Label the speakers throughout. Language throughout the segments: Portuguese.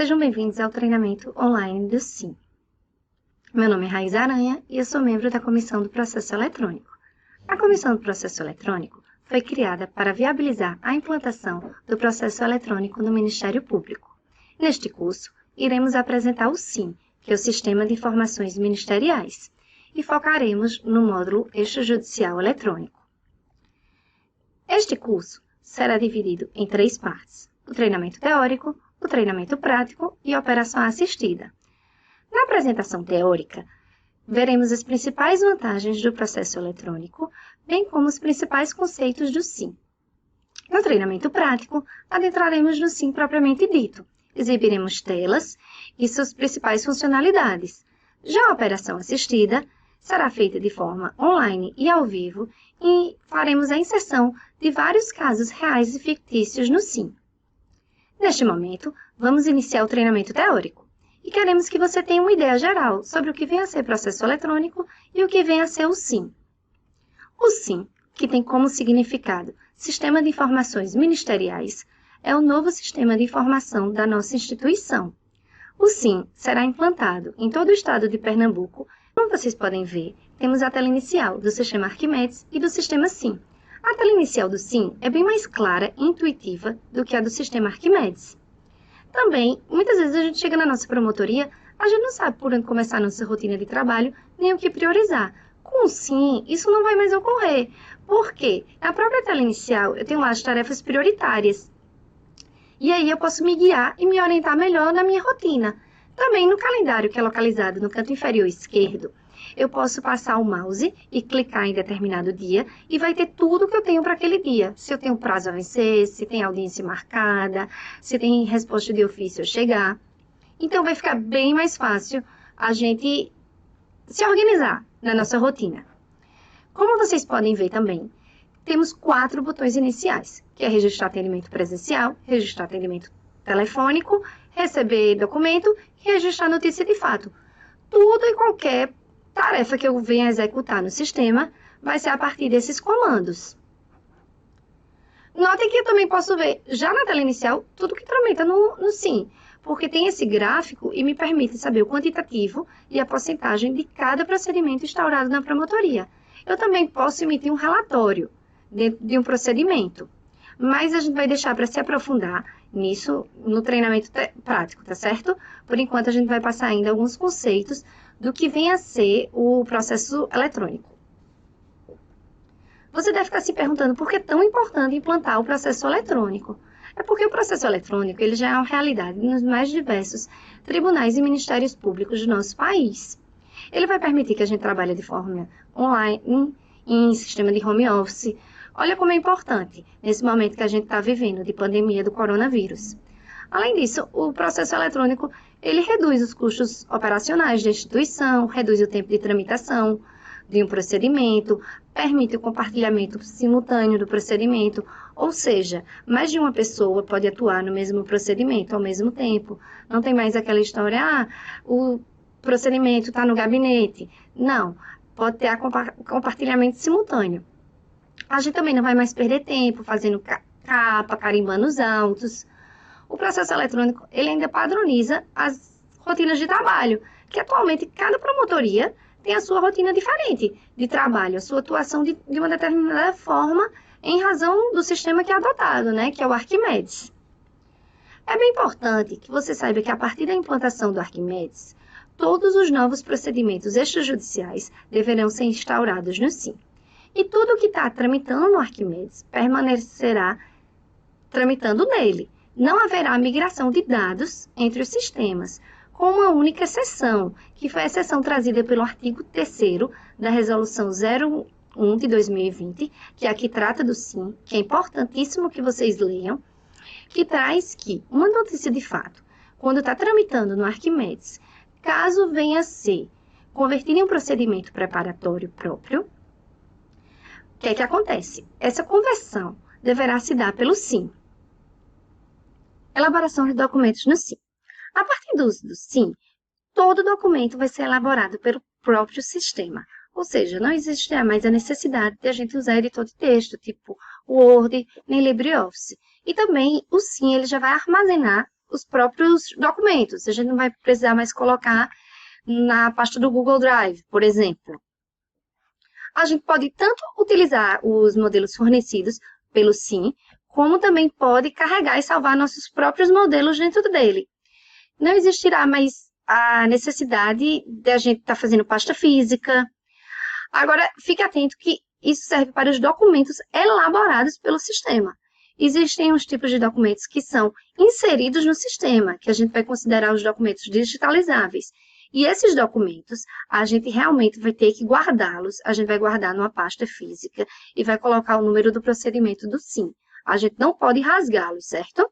Speaker 1: Sejam bem-vindos ao treinamento online do SIM. Meu nome é Raiz Aranha e eu sou membro da Comissão do Processo Eletrônico. A Comissão do Processo Eletrônico foi criada para viabilizar a implantação do processo eletrônico no Ministério Público. Neste curso, iremos apresentar o SIM, que é o Sistema de Informações Ministeriais, e focaremos no módulo extrajudicial eletrônico. Este curso será dividido em 3 partes: o treinamento teórico, o treinamento prático e a operação assistida. Na apresentação teórica, veremos as principais vantagens do processo eletrônico, bem como os principais conceitos do SIM. No treinamento prático, adentraremos no SIM propriamente dito, exibiremos telas e suas principais funcionalidades. Já a operação assistida será feita de forma online e ao vivo e faremos a inserção de vários casos reais e fictícios no SIM. Neste momento, vamos iniciar o treinamento teórico e queremos que você tenha uma ideia geral sobre o que vem a ser processo eletrônico e o que vem a ser o SIM. O SIM, que tem como significado Sistema de Informações Ministeriais, é o novo sistema de informação da nossa instituição. O SIM será implantado em todo o estado de Pernambuco. Como vocês podem ver, temos a tela inicial do sistema Arquimedes e do sistema SIM. A tela inicial do SIM é bem mais clara e intuitiva do que a do sistema Arquimedes. Também, muitas vezes a gente chega na nossa promotoria, a gente não sabe por onde começar a nossa rotina de trabalho, nem o que priorizar. Com o SIM, isso não vai mais ocorrer. Por quê? Na própria tela inicial, eu tenho lá as tarefas prioritárias. E aí eu posso me guiar e me orientar melhor na minha rotina. Também no calendário, que é localizado no canto inferior esquerdo, eu posso passar o mouse e clicar em determinado dia e vai ter tudo que eu tenho para aquele dia. Se eu tenho prazo a vencer, se tem audiência marcada, se tem resposta de ofício a chegar. Então, vai ficar bem mais fácil a gente se organizar na nossa rotina. Como vocês podem ver também, temos 4 botões iniciais, que é registrar atendimento presencial, registrar atendimento telefônico, receber documento e registrar notícia de fato. Tudo e qualquer tarefa que eu venha executar no sistema vai ser a partir desses comandos. Notem que eu também posso ver, já na tela inicial, tudo que tramita no SIM, porque tem esse gráfico e me permite saber o quantitativo e a porcentagem de cada procedimento instaurado na promotoria. Eu também posso emitir um relatório de um procedimento, mas a gente vai deixar para se aprofundar nisso no treinamento prático, tá certo? Por enquanto, a gente vai passar ainda alguns conceitos do que vem a ser o processo eletrônico. Você deve estar se perguntando por que é tão importante implantar o processo eletrônico. É porque o processo eletrônico ele já é uma realidade nos mais diversos tribunais e ministérios públicos do nosso país. Ele vai permitir que a gente trabalhe de forma online, em sistema de home office. Olha como é importante nesse momento que a gente está vivendo de pandemia do coronavírus. Além disso, o processo eletrônico ele reduz os custos operacionais da instituição, reduz o tempo de tramitação de um procedimento, permite o compartilhamento simultâneo do procedimento, ou seja, mais de uma pessoa pode atuar no mesmo procedimento ao mesmo tempo. Não tem mais aquela história, o procedimento está no gabinete. Não, pode ter compartilhamento simultâneo. A gente também não vai mais perder tempo fazendo capa, carimbando os autos. O processo eletrônico ele ainda padroniza as rotinas de trabalho, que atualmente cada promotoria tem a sua rotina diferente de trabalho, a sua atuação de uma determinada forma em razão do sistema que é adotado, né, que é o Arquimedes. É bem importante que você saiba que a partir da implantação do Arquimedes, todos os novos procedimentos extrajudiciais deverão ser instaurados no SIM. E tudo que está tramitando no Arquimedes permanecerá tramitando nele. Não haverá migração de dados entre os sistemas, com uma única exceção, que foi a exceção trazida pelo artigo 3º da Resolução 01 de 2020, que aqui trata do SIM, que é importantíssimo que vocês leiam, que traz que uma notícia de fato, quando está tramitando no Arquimedes, caso venha a ser convertida em um procedimento preparatório próprio, o que é que acontece? Essa conversão deverá se dar pelo SIM. Elaboração de documentos no SIM. A partir do uso do SIM, todo documento vai ser elaborado pelo próprio sistema. Ou seja, não existe mais a necessidade de a gente usar editor de texto, tipo Word, nem LibreOffice. E também o SIM ele já vai armazenar os próprios documentos. A gente não vai precisar mais colocar na pasta do Google Drive, por exemplo. A gente pode tanto utilizar os modelos fornecidos pelo SIM, como também pode carregar e salvar nossos próprios modelos dentro dele. Não existirá mais a necessidade de a gente estar fazendo pasta física. Agora, fique atento que isso serve para os documentos elaborados pelo sistema. Existem uns tipos de documentos que são inseridos no sistema, que a gente vai considerar os documentos digitalizáveis. E esses documentos, a gente realmente vai ter que guardá-los, a gente vai guardar numa pasta física e vai colocar o número do procedimento do SIM. A gente não pode rasgá-los, certo?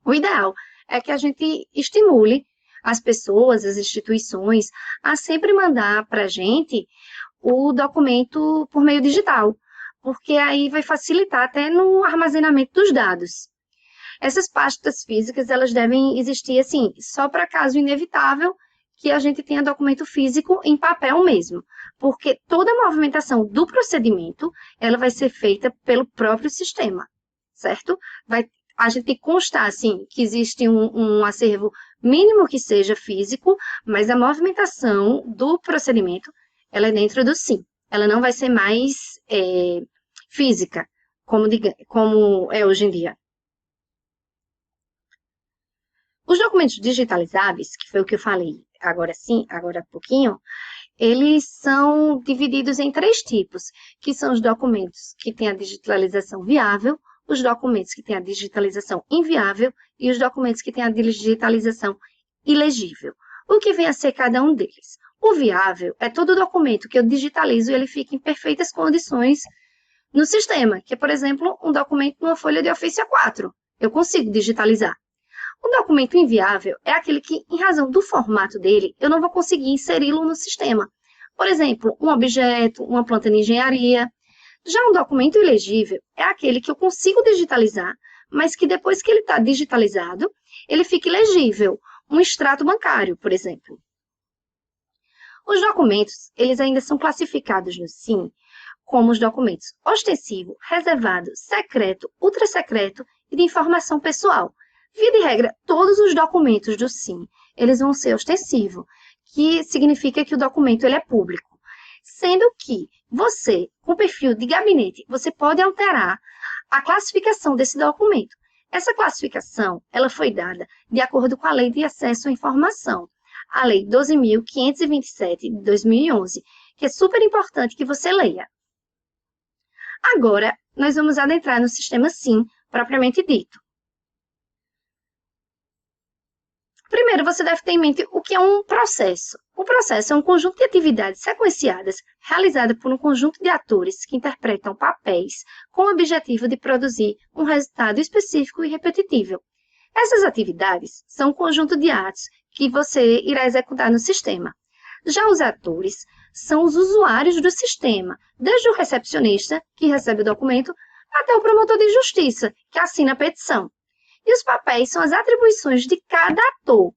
Speaker 1: O ideal é que a gente estimule as pessoas, as instituições, a sempre mandar para a gente o documento por meio digital, porque aí vai facilitar até no armazenamento dos dados. Essas pastas físicas, elas devem existir, assim, só para caso inevitável que a gente tenha documento físico em papel mesmo, porque toda a movimentação do procedimento, ela vai ser feita pelo próprio sistema, certo? A gente tem que constar, assim, que existe um acervo mínimo que seja físico, mas a movimentação do procedimento, ela é dentro do SIM. Ela não vai ser mais física, como é hoje em dia. Os documentos digitalizáveis, que foi o que eu falei agora sim, agora há pouquinho, eles são divididos em 3 tipos, que são os documentos que têm a digitalização viável, os documentos que têm a digitalização inviável e os documentos que têm a digitalização ilegível. O que vem a ser cada um deles? O viável é todo documento que eu digitalizo e ele fica em perfeitas condições no sistema, que é, por exemplo, um documento numa folha de Office A4. Eu consigo digitalizar. O documento inviável é aquele que, em razão do formato dele, eu não vou conseguir inseri-lo no sistema. Por exemplo, um objeto, uma planta de engenharia. Já um documento ilegível é aquele que eu consigo digitalizar, mas que depois que ele está digitalizado, ele fica ilegível. Um extrato bancário, por exemplo. Os documentos, eles ainda são classificados no SIM como os documentos ostensivo, reservado, secreto, ultrasecreto e de informação pessoal. Via de regra, todos os documentos do SIM, eles vão ser ostensivo, que significa que o documento ele é público. Sendo que você, com perfil de gabinete, você pode alterar a classificação desse documento. Essa classificação, ela foi dada de acordo com a Lei de Acesso à Informação, a Lei 12.527 de 2011, que é super importante que você leia. Agora, nós vamos adentrar no sistema SIM, propriamente dito. Primeiro, você deve ter em mente o que é um processo. O processo é um conjunto de atividades sequenciadas realizada por um conjunto de atores que interpretam papéis com o objetivo de produzir um resultado específico e repetitível. Essas atividades são um conjunto de atos que você irá executar no sistema. Já os atores são os usuários do sistema, desde o recepcionista, que recebe o documento, até o promotor de justiça, que assina a petição. E os papéis são as atribuições de cada ator,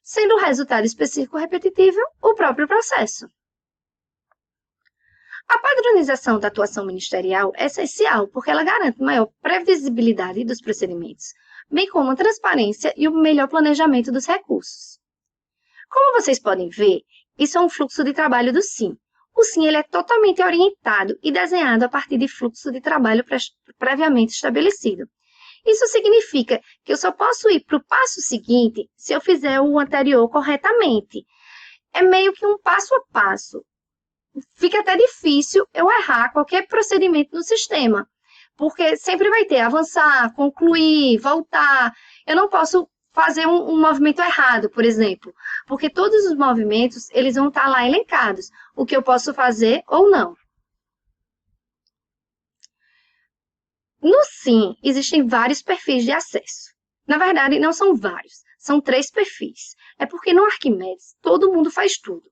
Speaker 1: sendo o resultado específico repetitivo o próprio processo. A padronização da atuação ministerial é essencial porque ela garante maior previsibilidade dos procedimentos, bem como a transparência e o melhor planejamento dos recursos. Como vocês podem ver, isso é um fluxo de trabalho do SIM. O SIM ele é totalmente orientado e desenhado a partir de fluxo de trabalho previamente estabelecido. Isso significa que eu só posso ir para o passo seguinte se eu fizer o anterior corretamente. É meio que um passo a passo. Fica até difícil eu errar qualquer procedimento no sistema, porque sempre vai ter avançar, concluir, voltar. Eu não posso fazer um movimento errado, por exemplo, porque todos os movimentos eles vão estar lá elencados, o que eu posso fazer ou não. No SIM, existem vários perfis de acesso. Na verdade, não são vários, são 3 perfis. É porque no Arquimedes, todo mundo faz tudo.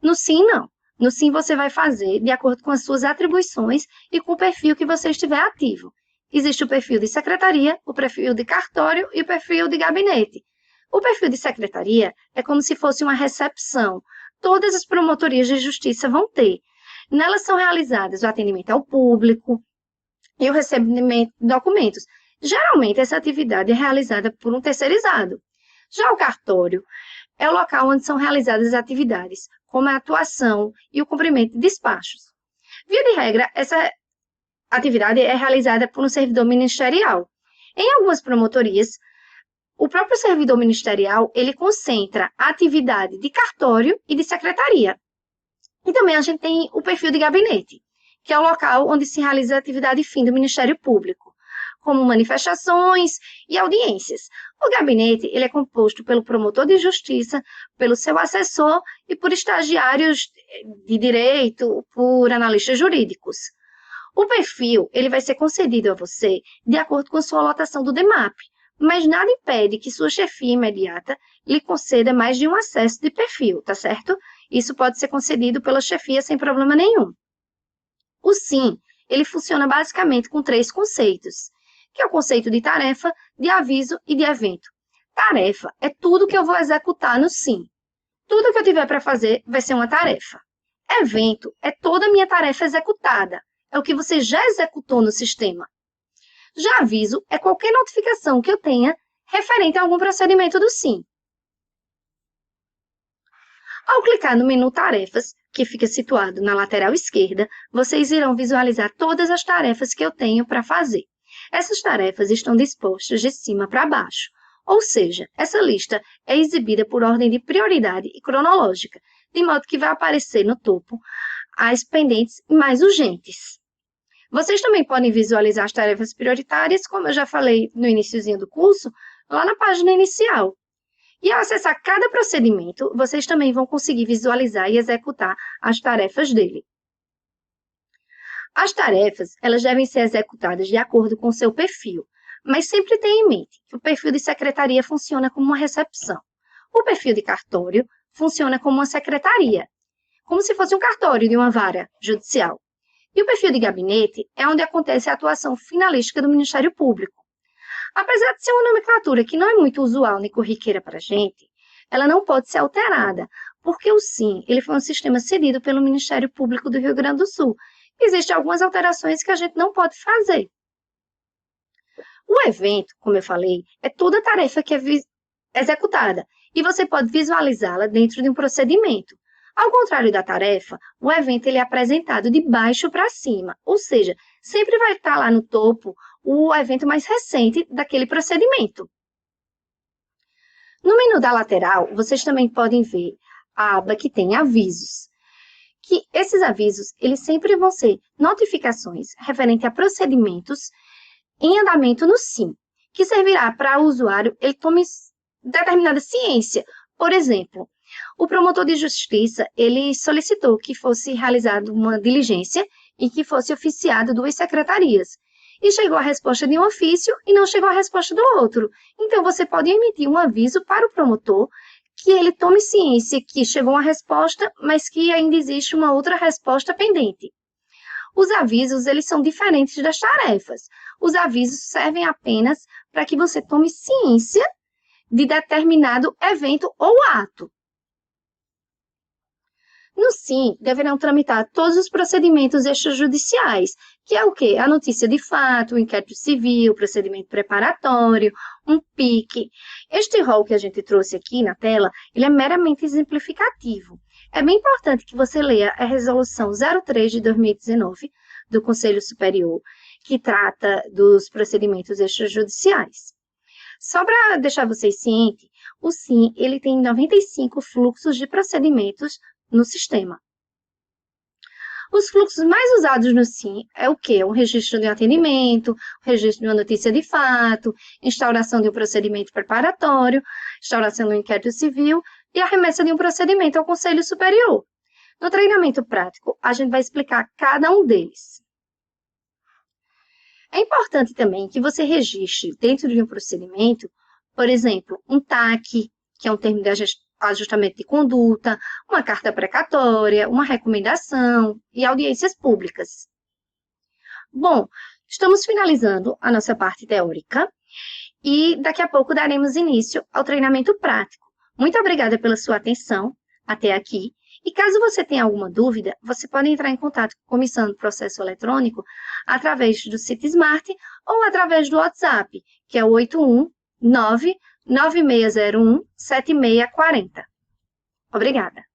Speaker 1: No SIM, não. No SIM, você vai fazer de acordo com as suas atribuições e com o perfil que você estiver ativo. Existe o perfil de secretaria, o perfil de cartório e o perfil de gabinete. O perfil de secretaria é como se fosse uma recepção. Todas as promotorias de justiça vão ter. Nelas são realizadas o atendimento ao público, e o recebimento de documentos. Geralmente, essa atividade é realizada por um terceirizado. Já o cartório é o local onde são realizadas as atividades, como a atuação e o cumprimento de despachos. Via de regra, essa atividade é realizada por um servidor ministerial. Em algumas promotorias, o próprio servidor ministerial, ele concentra a atividade de cartório e de secretaria. E também a gente tem o perfil de gabinete, que é o local onde se realiza a atividade fim do Ministério Público, como manifestações e audiências. O gabinete ele é composto pelo promotor de justiça, pelo seu assessor e por estagiários de direito, por analistas jurídicos. O perfil ele vai ser concedido a você de acordo com a sua lotação do DEMAP, mas nada impede que sua chefia imediata lhe conceda mais de um acesso de perfil, tá certo? Isso pode ser concedido pela chefia sem problema nenhum. O SIM, ele funciona basicamente com 3 conceitos, que é o conceito de tarefa, de aviso e de evento. Tarefa é tudo que eu vou executar no SIM. Tudo que eu tiver para fazer vai ser uma tarefa. Evento é toda a minha tarefa executada, é o que você já executou no sistema. Já aviso é qualquer notificação que eu tenha referente a algum procedimento do SIM. Ao clicar no menu Tarefas, que fica situado na lateral esquerda, vocês irão visualizar todas as tarefas que eu tenho para fazer. Essas tarefas estão dispostas de cima para baixo, ou seja, essa lista é exibida por ordem de prioridade e cronológica, de modo que vai aparecer no topo as pendentes mais urgentes. Vocês também podem visualizar as tarefas prioritárias, como eu já falei no iniciozinho do curso, lá na página inicial. E ao acessar cada procedimento, vocês também vão conseguir visualizar e executar as tarefas dele. As tarefas, elas devem ser executadas de acordo com o seu perfil, mas sempre tenha em mente que o perfil de secretaria funciona como uma recepção. O perfil de cartório funciona como uma secretaria, como se fosse um cartório de uma vara judicial. E o perfil de gabinete é onde acontece a atuação finalística do Ministério Público. Apesar de ser uma nomenclatura que não é muito usual nem corriqueira para a gente, ela não pode ser alterada, porque o SIM ele foi um sistema cedido pelo Ministério Público do Rio Grande do Sul. Existem algumas alterações que a gente não pode fazer. O evento, como eu falei, é toda tarefa que é executada e você pode visualizá-la dentro de um procedimento. Ao contrário da tarefa, o evento ele é apresentado de baixo para cima, ou seja, sempre vai estar lá no topo o evento mais recente daquele procedimento. No menu da lateral, vocês também podem ver a aba que tem avisos, que esses avisos eles sempre vão ser notificações referente a procedimentos em andamento no SIM, que servirá para o usuário ele tome determinada ciência. Por exemplo, o promotor de justiça, ele solicitou que fosse realizada uma diligência e que fosse oficiado 2 secretarias. E chegou a resposta de um ofício e não chegou a resposta do outro. Então, você pode emitir um aviso para o promotor que ele tome ciência que chegou uma resposta, mas que ainda existe uma outra resposta pendente. Os avisos, eles são diferentes das tarefas. Os avisos servem apenas para que você tome ciência de determinado evento ou ato. No SIM, deverão tramitar todos os procedimentos extrajudiciais, que é o quê? A notícia de fato, o inquérito civil, o procedimento preparatório, um PIC. Este rol que a gente trouxe aqui na tela, ele é meramente exemplificativo. É bem importante que você leia a Resolução 03 de 2019 do Conselho Superior, que trata dos procedimentos extrajudiciais. Só para deixar vocês cientes, o SIM ele tem 95 fluxos de procedimentos no sistema. Os fluxos mais usados no SIM é o quê? O registro de um atendimento, o registro de uma notícia de fato, instauração de um procedimento preparatório, instauração de um inquérito civil e a remessa de um procedimento ao Conselho Superior. No treinamento prático, a gente vai explicar cada um deles. É importante também que você registre dentro de um procedimento, por exemplo, um TAC, que é um termo de ajustamento de conduta, uma carta precatória, uma recomendação e audiências públicas. Bom, estamos finalizando a nossa parte teórica e daqui a pouco daremos início ao treinamento prático. Muito obrigada pela sua atenção até aqui E caso você tenha alguma dúvida, você pode entrar em contato com a Comissão do Processo Eletrônico através do CitySmart ou através do WhatsApp, que é o 819-9601-7640. Obrigada!